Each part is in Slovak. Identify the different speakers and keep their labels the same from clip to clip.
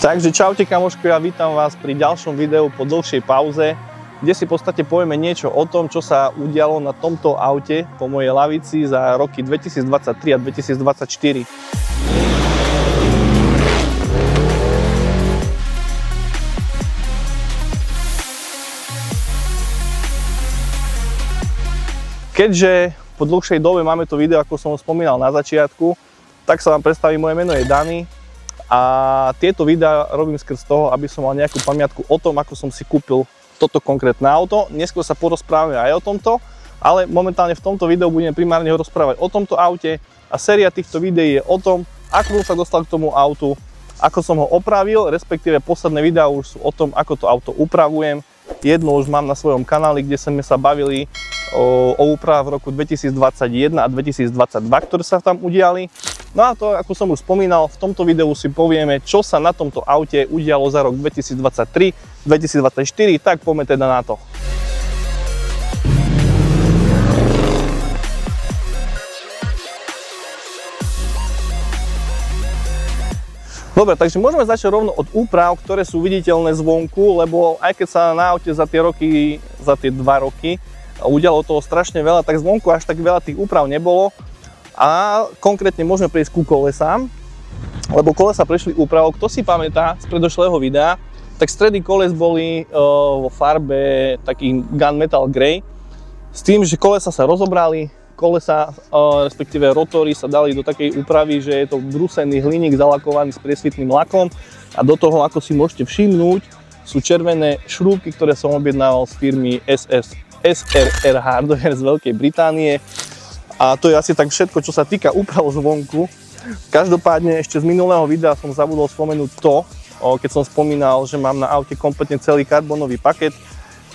Speaker 1: Takže čaute kamoškovia, vítam vás pri ďalšom videu po dlhšej pauze, kde si v podstate povieme niečo o tom, čo sa udialo na tomto aute po mojej lavici za roky 2023 a 2024. Keďže po dlhšej dobe máme to video, ako som spomínal na začiatku, tak sa vám predstavím, moje meno je Dani. A tieto videá robím skrz toho, aby som mal nejakú pamiatku o tom, ako som si kúpil toto konkrétne auto. Neskôr sa porozprávame aj o tomto, ale momentálne v tomto videu budeme primárne rozprávať o tomto aute a séria týchto videí je o tom, ako som sa dostal k tomu autu, ako som ho opravil, respektíve posledné videá už sú o tom, ako to auto upravujem. Jedno už mám na svojom kanáli, kde sme sa bavili o úpravách v roku 2021 a 2022, ktoré sa tam udiali. No a to, ako som už spomínal, v tomto videu si povieme, čo sa na tomto aute udialo za rok 2023, 2024, tak poďme teda na to. Dobre, takže môžeme začať rovno od úprav, ktoré sú viditeľné zvonku, lebo aj keď sa na aute za tie 2 roky udialo toho strašne veľa, tak zvonku až tak veľa tých úprav nebolo. A konkrétne môžeme prejsť ku kolesám, lebo kolesa prešli úpravou. Kto si pamätá z predošlého videa, tak stredy koles boli vo farbe taký gunmetal grey, s tým, že kolesa sa rozobrali, kolesa, respektíve rotory sa dali do takej úpravy, že je to brúsený hliník zalakovaný s priesvitným lakom a do toho, ako si môžete všimnúť, sú červené šrúbky, ktoré som objednával z firmy SRR Hardware z Veľkej Británie. A to je asi tak všetko, čo sa týka úprav zvonku. Každopádne ešte z minulého videa som zabudol spomenúť to, keď som spomínal, že mám na aute kompletne celý karbonový paket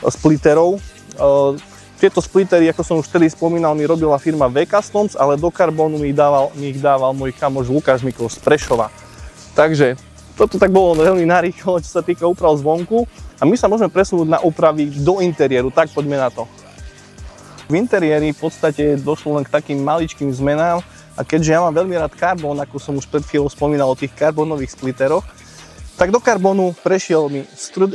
Speaker 1: splitterov. Tieto splittery, ako som už vtedy spomínal, mi robila firma V-Customs, ale do karbonu mi ich dával môj kamoš Lukáš Mikloš z Prešova. Takže toto tak bolo veľmi narýchlo, čo sa týka úprav zvonku. A my sa môžeme presunúť na úpravy do interiéru, tak poďme na to. V interiéri v podstate došlo len k takým maličkým zmenám a keďže ja mám veľmi rád karbón, ako som už pred chvíľou spomínal o tých karbónových splitteroch, tak do karbónu prešiel mi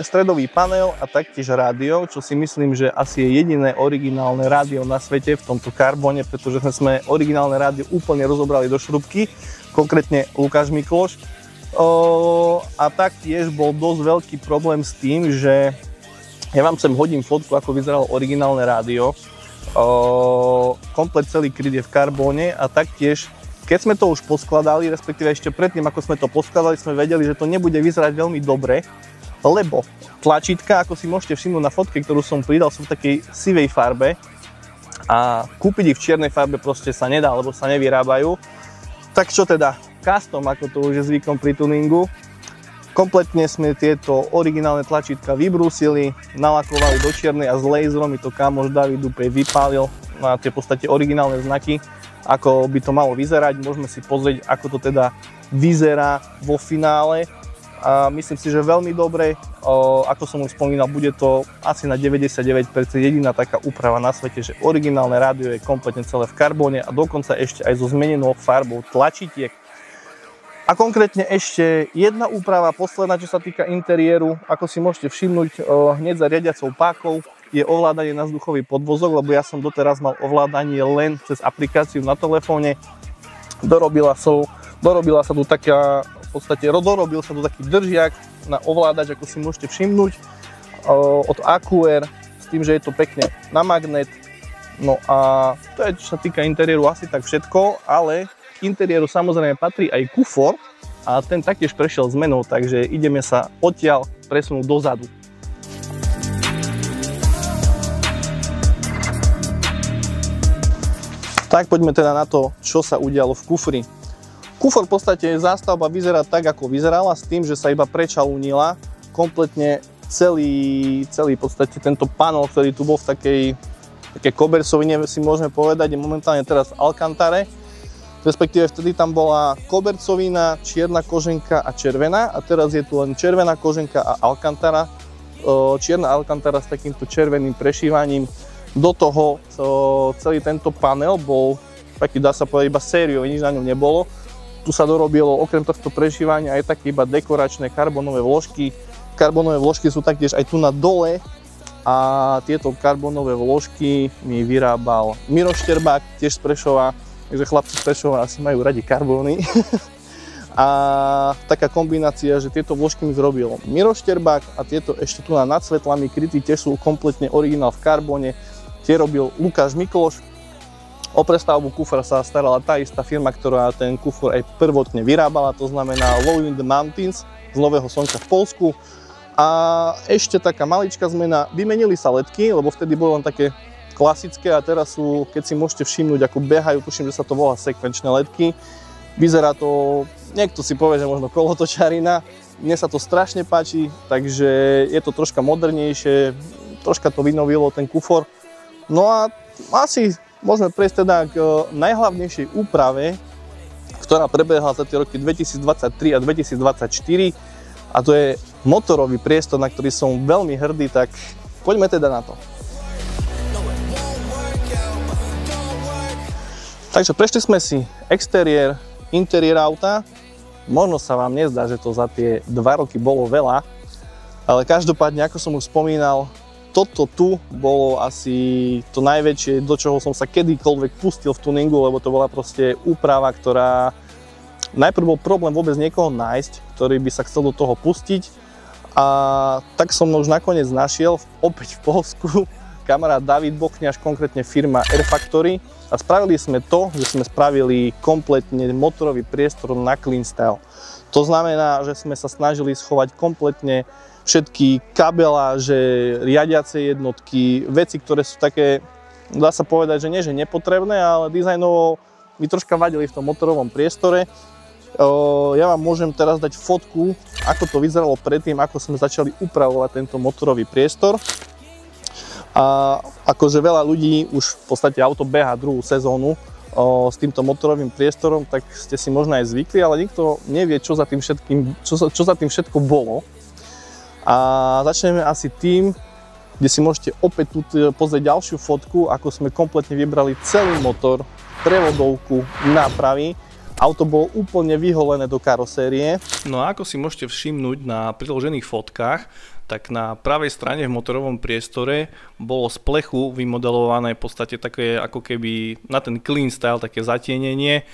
Speaker 1: stredový panel a taktiež rádio, čo si myslím, že asi je jediné originálne rádio na svete v tomto karbóne, pretože sme originálne rádio úplne rozobrali do šrubky, konkrétne Lukáš Mikloš. A taktiež bol dosť veľký problém s tým, že ja vám sem hodím fotku, ako vyzeralo originálne rádio. Komplet celý kryt je v karbóne a taktiež, keď sme to už poskladali, respektíve ešte predtým, ako sme to poskladali, sme vedeli, že to nebude vyzerať veľmi dobre, lebo tlačítka, ako si môžete všimnúť na fotke, ktorú som pridal, sú v takej sivej farbe a kúpiť ich v čiernej farbe proste sa nedá, lebo sa nevyrábajú. Tak čo teda? Custom, ako to už je zvykom pri tuningu. Kompletne sme tieto originálne tlačítka vybrúsili, nalakovali do čiernej a s laserom mi to kamoš David Dupej vypálil na tie v podstate originálne znaky, ako by to malo vyzerať. Môžeme si pozrieť, ako to teda vyzerá vo finále. A myslím si, že veľmi dobre. Ako som už spomínal, bude to asi na 99% jediná taká úprava na svete, že originálne rádio je kompletne celé v karbóne a dokonca ešte aj so zmenenou farbou tlačítiek. A konkrétne ešte jedna úprava, posledná, čo sa týka interiéru. Ako si môžete všimnúť, hneď za riadiacou pákou je ovládanie na vzduchový podvozok, lebo ja som doteraz mal ovládanie len cez aplikáciu na telefóne. Dorobil sa tu taký držiak na ovládač, ako si môžete všimnúť, od AQR, s tým, že je to pekne na magnet. No a to je, čo sa týka interiéru, asi tak všetko, ale k interiéru samozrejme patrí aj kufor a ten taktiež prešiel zmenou, takže ideme sa odtiaľ presunúť dozadu. Tak poďme teda na to, čo sa udialo v kufri. Kufor v podstate zástavba vyzerá tak, ako vyzerala, s tým, že sa iba prečalúnila kompletne celý v podstate tento panel, ktorý tu bol v takej kobercovine, si môžeme povedať, je momentálne teraz v Alcantare. Respektíve vtedy tam bola kobercovina, čierna koženka a červená a teraz je tu len červená koženka a Alcantara. Čierna Alcantara s takýmto červeným prešívaním. Do toho celý tento panel bol taký, dá sa povedať, iba sériový, nič na ňom nebolo. Tu sa dorobilo okrem tohto prežívania aj také iba dekoračné karbonové vložky. Karbonové vložky sú taktiež aj tu na dole a tieto karbonové vložky mi vyrábal Miro Šterbák, tiež z Prešova, takže chlapci z Prešova asi majú radi karbóny. A taká kombinácia, že tieto vložky mi zrobil Miro Šterbák a tieto ešte tu nad svetlami krytí tiež sú kompletne originál v karbóne. Tie robil Lukáš Mikloš. O prestavbu kufra sa starala tá istá firma, ktorá ten kufor aj prvotne vyrábala, to znamená Low in the Mountains z Nového Slnka v Poľsku. A ešte taká maličká zmena, vymenili sa ledky, lebo vtedy boli len také klasické a teraz sú, keď si môžete všimnúť, ako behajú, tuším, že sa to volá sekvenčné ledky. Vyzerá to, niekto si povie, že možno kolotočarina, mne sa to strašne páči, takže je to troška modernejšie, troška to vynovilo ten kufor. No a asi môžeme prejsť teda k najhlavnejšej úprave, ktorá prebehla za tie roky 2023 a 2024 a to je motorový priestor, na ktorý som veľmi hrdý, tak poďme teda na to. Takže prešli sme si exteriér, interiér auta. Možno sa vám nezdá, že to za tie 2 roky bolo veľa, ale každopádne, ako som už spomínal, toto tu bolo asi to najväčšie, do čoho som sa kedykoľvek pustil v tuningu, lebo to bola proste úprava, ktorá najprv bol problém vôbec niekoho nájsť, ktorý by sa chcel do toho pustiť. A tak som už nakoniec našiel, opäť v Poľsku, kamarát David Bochňaš, konkrétne firma Air Factory. A spravili sme to, že sme spravili kompletne motorový priestor na clean style. To znamená, že sme sa snažili schovať kompletne všetky kabeláže, riadiace jednotky, veci, ktoré sú také, dá sa povedať, že nie že nepotrebné, ale dizajnovo mi troška vadili v tom motorovom priestore. Ja vám môžem teraz dať fotku, ako to vyzeralo predtým, ako sme začali upravovať tento motorový priestor. A akože veľa ľudí už v podstate auto beha druhú sezónu s týmto motorovým priestorom, tak ste si možno aj zvykli, ale nikto nevie, čo za tým všetko bolo. A začneme asi tým, kde si môžete opäť tu pozrieť ďalšiu fotku, ako sme kompletne vybrali celý motor, prevodovku, nápravy. Auto bolo úplne vyholené do karosérie. No a ako si môžete všimnúť na priložených fotkách, tak na pravej strane v motorovom priestore bolo z plechu vymodelované v podstate také ako keby na ten clean style, také zatienenie.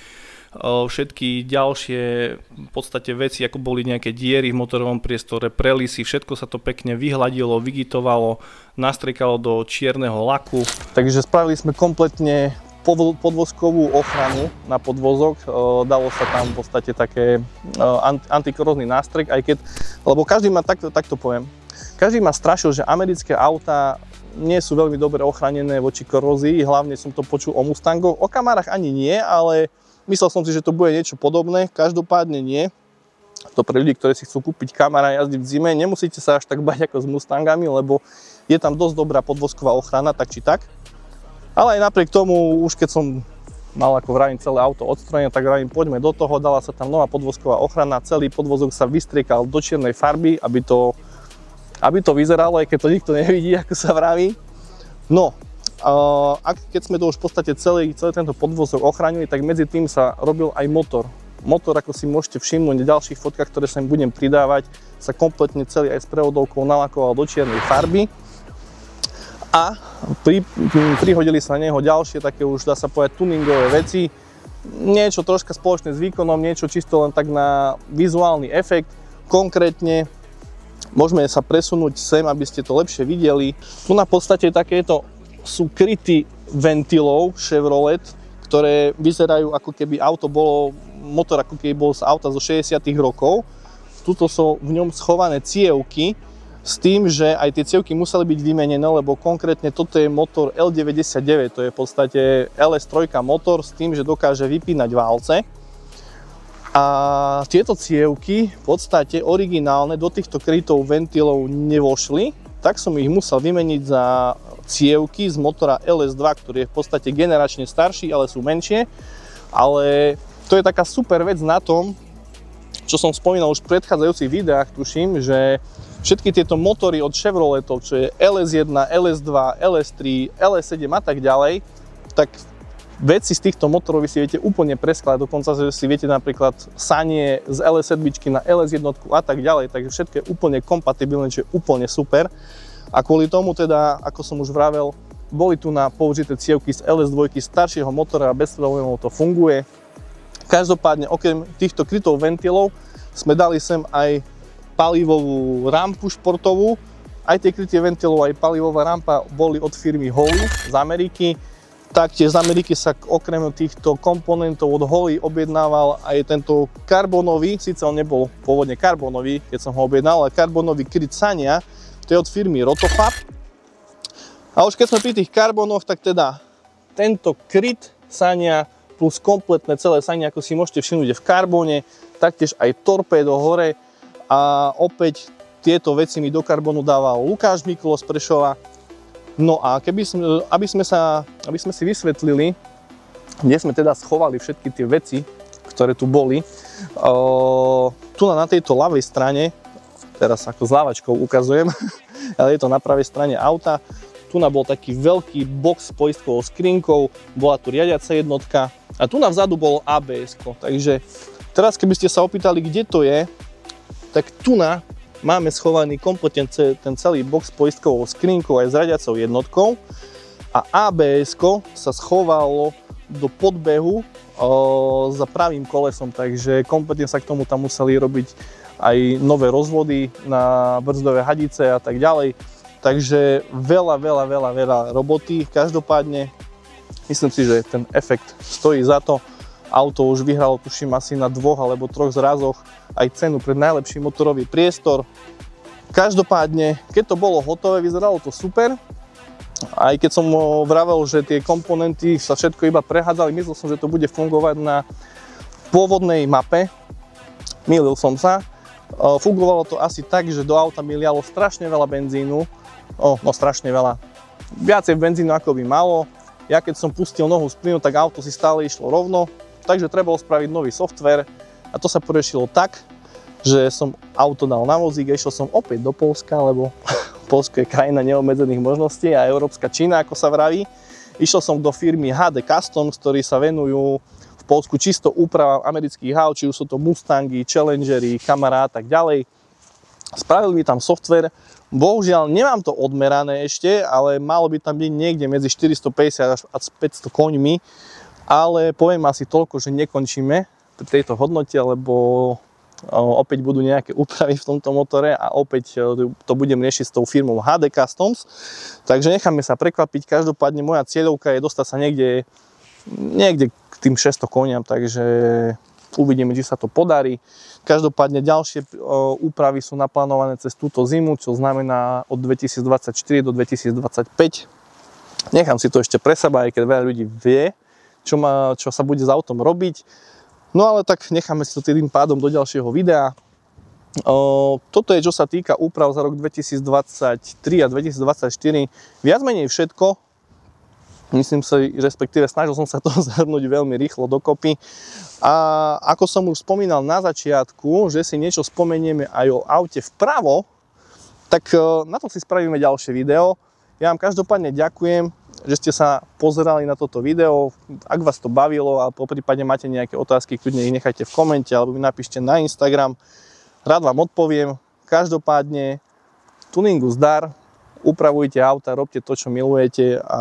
Speaker 1: Všetky ďalšie v podstate veci, ako boli nejaké diery v motorovom priestore, prelisy, všetko sa to pekne vyhladilo, vygitovalo, nastriekalo do čierneho laku. Takže spravili sme kompletne podvozkovú ochranu na podvozok, dalo sa tam v podstate také antikorózny nástrek, aj keď, lebo každý má, takto poviem, každý ma strašil, že americké autá nie sú veľmi dobre ochránené voči korózii, hlavne som to počul o Mustangoch, o Camarách ani nie, ale myslel som si, že to bude niečo podobné, každopádne nie. To pre ľudí, ktorí si chcú kúpiť Camara a jazdiť v zime, nemusíte sa až tak bať ako s Mustangami, lebo je tam dosť dobrá podvozková ochrana, tak či tak. Ale aj napriek tomu, už keď som mal ako vravím celé auto odstrojené, tak vravím, poďme do toho, dala sa tam nová podvozková ochrana, celý podvozok sa vystriekal do čiernej farby, aby to vyzeralo, aj keď to nikto nevidí, ako sa vraví. No, keď sme to už v podstate celý tento podvozok ochránili, tak medzi tým sa robil aj motor. Motor, ako si môžete všimnúť na ďalších fotkách, ktoré sa im budem pridávať, sa kompletne celý aj s prevodovkou nalakoval do čiernej farby. A prihodili sa na neho ďalšie také už, dá sa povedať, tuningové veci. Niečo troška spoločné s výkonom, niečo čisto len tak na vizuálny efekt. Konkrétne môžeme sa presunúť sem, aby ste to lepšie videli. Tu na podstate takéto sú kryty ventilov Chevrolet, ktoré vyzerajú ako keby auto bolo, motor ako keby bol z auta zo 60. rokov. Tuto sú v ňom schované cievky, s tým, že aj tie cievky museli byť vymenené, lebo konkrétne toto je motor L99, to je v podstate LS3 motor s tým, že dokáže vypínať válce. A tieto cievky v podstate originálne do týchto krytov ventilov nevošli, tak som ich musel vymeniť za cievky z motora LS2, ktorý je v podstate generačne starší, ale sú menšie. Ale to je taká super vec na tom, čo som spomínal už v predchádzajúcich videách, tuším, že všetky tieto motory od Chevroletov, čo je LS1, LS2, LS3, LS7 a tak ďalej, tak veci z týchto motorov vy si viete úplne preskladať, dokonca si viete napríklad sanie z LS7 na LS1 a tak ďalej, takže všetko je úplne kompatibilné, čo je úplne super. A kvôli tomu teda, ako som už vravel, boli tu na použité cievky z LS2 staršieho motora a bez problémov to funguje. Každopádne, okrem týchto krytov ventilov sme dali sem aj palivovú rampu športovú. Aj tie krytie ventilov, aj palivová rampa boli od firmy Holley z Ameriky. Taktiež z Ameriky sa okrem týchto komponentov od Holley objednával aj tento karbonový, síce on nebol pôvodne karbonový, keď som ho objednal, ale karbonový kryt sania, to je od firmy Rotofab. A už keď sme pri tých karbonoch, tak teda tento kryt sania plus kompletné celé sanie, ako si môžete všimnúť, je v karbóne, taktiež aj torpédo hore a opäť tieto veci mi do karbonu dával Lukáš Miklo z Prešova. No a aby sme si vysvetlili, kde sme teda schovali všetky tie veci, ktoré tu boli, tu na tejto ľavej strane, teraz ako s lávačkou ukazujem, ale je to na pravej strane auta, tu bol taký veľký box s poistkovou skrinkou, bola tu riadiaca jednotka a tu vzadu bolo ABS-ko. Takže teraz keby ste sa opýtali, kde to je, tak tu máme schovaný kompletne ten celý box s poistkovou skrinkou aj s riadiacou jednotkou a ABS-ko sa schovalo do podbehu za pravým kolesom, takže kompletne sa k tomu tam museli robiť aj nové rozvody na brzdové hadice a tak ďalej. Takže veľa roboty. Každopádne myslím si, že ten efekt stojí za to. Auto už vyhralo, tuším, asi na 2 alebo 3 zrazoch aj cenu pre najlepší motorový priestor. Každopádne, keď to bolo hotové, vyzeralo to super. Aj keď som vravel, že tie komponenty sa všetko iba prehádzali, myslel som, že to bude fungovať na pôvodnej mape. Mýlil som sa. Fungovalo to asi tak, že do auta mi lialo strašne veľa benzínu. No strašne veľa. Viacej benzínu ako by malo. Ja keď som pustil nohu z plynu, tak auto si stále išlo rovno. Takže trebalo spraviť nový software. A to sa poriešilo tak, že som auto dal na vozík a išiel som opäť do Poľska, lebo Poľsko je krajina neobmedzených možností a európska Čína, ako sa vraví. Išiel som do firmy HD Customs, ktorí sa venujú v Poľsku čisto úpravám amerických aut, či už sú to Mustangy, Challengery, Camara a tak ďalej. Spravili mi tam software. Bohužiaľ nemám to odmerané ešte, ale malo by tam byť niekde medzi 450 až 500 koňmi. Ale poviem asi toľko, že nekončíme pri tejto hodnote, lebo opäť budú nejaké úpravy v tomto motore a opäť to budem riešiť s tou firmou HD Customs. Takže necháme sa prekvapiť. Každopádne moja cieľovka je dostať sa niekde k tým 600 koniam, takže uvidíme, či sa to podarí. Každopádne ďalšie úpravy sú naplánované cez túto zimu, čo znamená od 2024 do 2025. Nechám si to ešte pre seba, aj keď veľa ľudí vie, čo sa bude s autom robiť. No ale tak necháme si to tým pádom do ďalšieho videa. Toto je, čo sa týka úprav za rok 2023 a 2024. Viac menej všetko. Myslím si, respektíve snažil som sa to zhrnúť veľmi rýchlo dokopy. A ako som už spomínal na začiatku, že si niečo spomenieme aj o aute vpravo, tak na to si spravíme ďalšie video. Ja vám každopádne ďakujem, že ste sa pozerali na toto video. Ak vás to bavilo a poprípadne máte nejaké otázky, kľudne ich nechajte v komente alebo mi napíšte na Instagram. Rád vám odpoviem. Každopádne tuningu zdar, upravujte auta, robte to, čo milujete a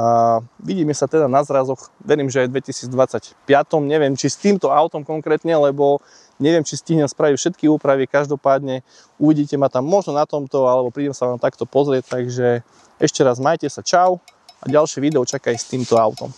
Speaker 1: vidíme sa teda na zrazoch. Verím, že aj v 2025. Neviem, či s týmto autom konkrétne, lebo neviem, či stihnem spraviť všetky úpravy. Každopádne uvidíte ma tam možno na tomto, alebo prídem sa vám takto pozrieť. Takže ešte raz majte sa, čau a ďalšie video čaká aj s týmto autom.